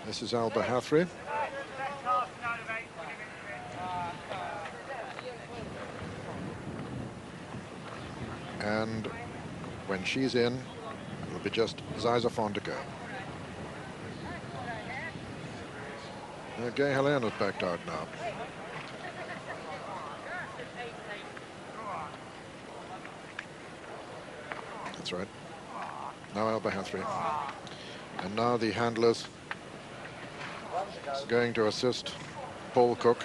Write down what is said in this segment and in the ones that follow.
This is Alba Hathry. And when she's in, it'll be just Zizafon to go. Gay Helene has backed out now. That's right. Now Alba Hathry. And now the handlers going to assist Paul Cook.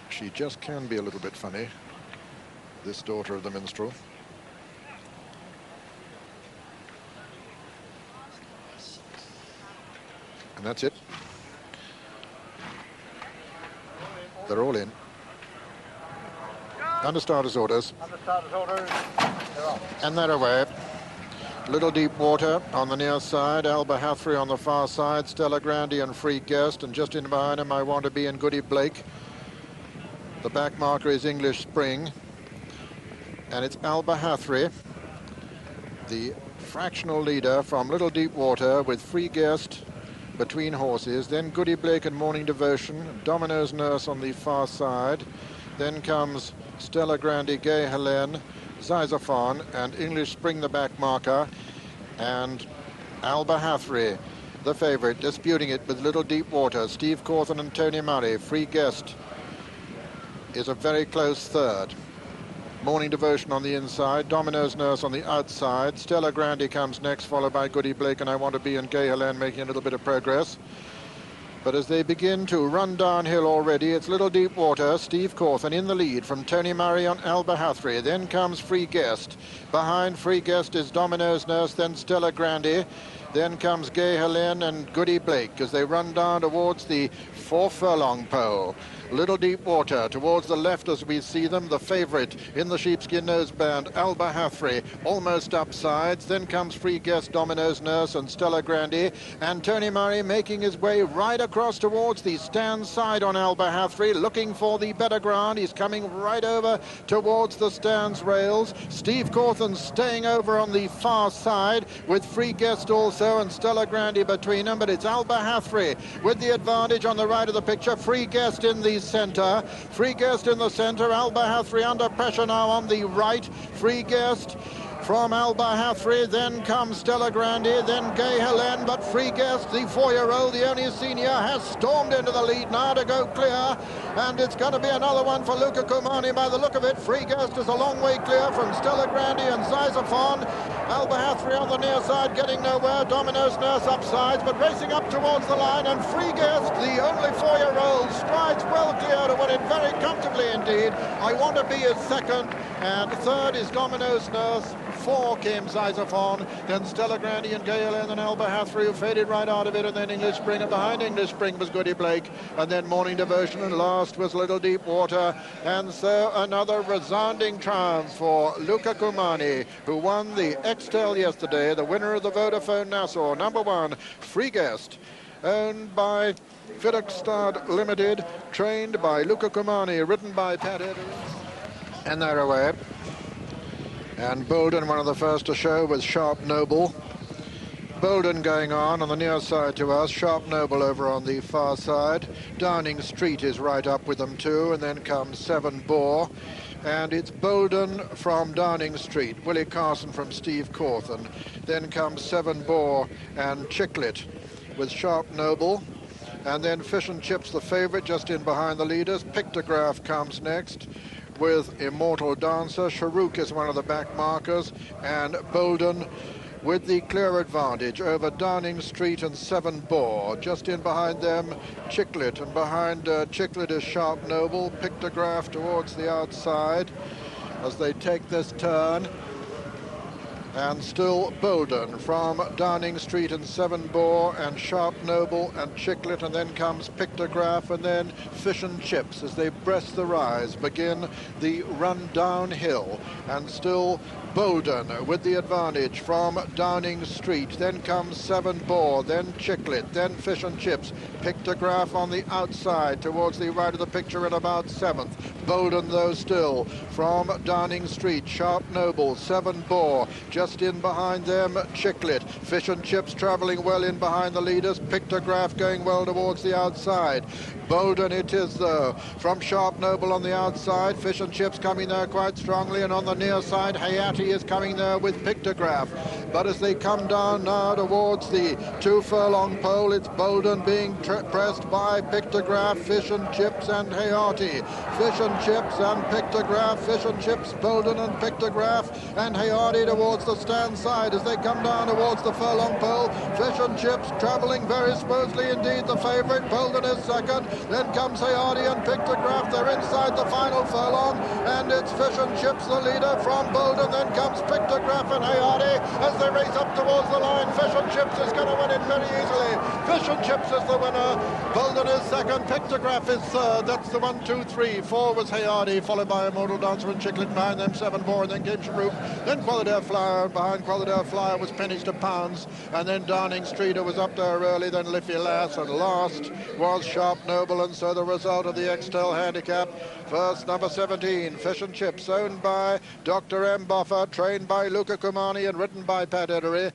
She just can be a little bit funny, this daughter of the minstrel. And that's it. They're all in. Under starters orders. And they're away. Little Deep Water on the near side, Alba Hathry on the far side, Stella Grandi and Free Guest, and just in behind him I Want to Be and Goody Blake. The back marker is English Spring, and it's Alba Hathry, the fractional leader from Little Deep Water, with Free Guest between horses, then Goody Blake and Morning Devotion, Domino's Nurse on the far side, then comes Stella Grandi, Gay Helene, Zizafon, and English Spring the back marker, and Alba Hathry, the favourite, disputing it with Little Deep Water, Steve Cawthon and Tony Murray. Free Guest is a very close third. Morning Devotion on the inside, Domino's Nurse on the outside, Stella Grandi comes next, followed by Goody Blake and I Want to Be and Gay Helene making a little bit of progress. But as they begin to run downhill already, it's Little Deep Water, Steve Cawthon in the lead from Tony Murray on Alba Hathry. Then comes Free Guest. Behind Free Guest is Domino's Nurse, then Stella Grandi. Then comes Gay Helene and Goody Blake as they run down towards the 4 furlong pole. Little Deep Water towards the left as we see them, the favourite in the sheepskin noseband, Alba Hathry, almost upsides. Then comes Free Guest, Domino's Nurse and Stella Grandi, and Tony Murray making his way right across towards the stand side on Alba Hathry, looking for the better ground. He's coming right over towards the stands rails. Steve Cawthon staying over on the far side with Free Guest also and Stella Grandi between them, but it's Alba Hathry with the advantage on the right of the picture. Free Guest in the centre, Free Guest in the centre, Alba Hathry under pressure now on the right. Free Guest from Alba Hathry, then comes Stella Grandi, then Gay Helene, but Free Guest, the 4-year-old, the only senior, has stormed into the lead now to go clear, and it's going to be another one for Luca Cumani by the look of it. Free Guest is a long way clear from Stella Grandi and Zizafon. Alba Hathry on the near side getting nowhere, Domino's Nurse upsides, but racing up towards the line, and Free Guest, the only 4-year-old, strides well clear to win it very comfortably indeed. I Want to Be his second, and third is Domino's Nurse. 4 came Zizafon, then Stella Grandi and Gay Helene and Alba Hathry, who faded right out of it, and then English Spring, and behind English Spring was Goody Blake, and then Morning Devotion, and last was Little Deep Water. And so another resounding triumph for Luca Cumani, who won the Extel yesterday, the winner of the Vodafone Nassau. Number 1, Free Guest, owned by Fiddlestad Limited, trained by Luca Cumani, ridden by Pat Eddery. And they're away. And Bolden, one of the first to show, with Sharp Noble. Bolden going on the near side to us, Sharp Noble over on the far side. Downing Street is right up with them too, and then comes 7 Bore. And it's Bolden from Downing Street, Willie Carson from Steve Cawthon. Then comes 7 Bore and Chicklet with Sharp Noble. And then Fish and Chips, the favourite, just in behind the leaders. Pictograph comes next with Immortal Dancer. Sharuk is one of the back markers, and Bolden with the clear advantage over Downing Street and 7 Bore. Just in behind them, Chicklet, and behind Chicklet is Sharp Noble. Pictograph towards the outside as they take this turn. and still Bolden from Downing Street and Seven Bore and Sharp Noble and Chicklet, and then comes Pictograph, and then Fish and Chips as they breast the rise, begin the run downhill, and still Bolden with the advantage from Downing Street. Then comes Seven Bore, then Chicklet, then Fish and Chips. Pictograph on the outside towards the right of the picture in about 7th. Bolden though still from Downing Street. Sharp Noble, Seven Bore, just in behind them Chicklet. Fish and Chips travelling well in behind the leaders. Pictograph going well towards the outside. Bolden it is though from Sharp Noble on the outside. Fish and Chips coming there quite strongly, and on the near side Hayati is coming there with Pictograph. But as they come down now towards the 2 furlong pole, it's Bolden being pressed by Pictograph, Fish and Chips and Hayati. Fish and Chips and Pictograph, Fish and Chips, Bolden and Pictograph and Hayati towards the stand side as they come down towards the furlong pole. Fish and Chips travelling very smoothly indeed, the favourite. Bolden is second, then comes Hayati and Pictograph. They're inside the final furlong, and it's Fish and Chips the leader from Bolden, then comes Pictograph and Hayati as they race up towards the line. Fish and Chips is going to win it very easily. Fish and Chips is the winner. Bolden is second. Pictograph is third. That's the 1, 2, 3. 4 was Hayati, followed by a Modal Dancer and Chicklet. Behind them, Seven Bore, and then came Sharoop. Then Qualidare Flower. Behind Qualidare Flower was Pennies to Pounds. And then Downing Street, who was up there early. Then Liffey Lass. And last was Sharp Noble. And so the result of the Extel handicap. First, number 17, Fish and Chips, owned by Dr. M. Boffer, trained by Luca Cumani and written by Eddery.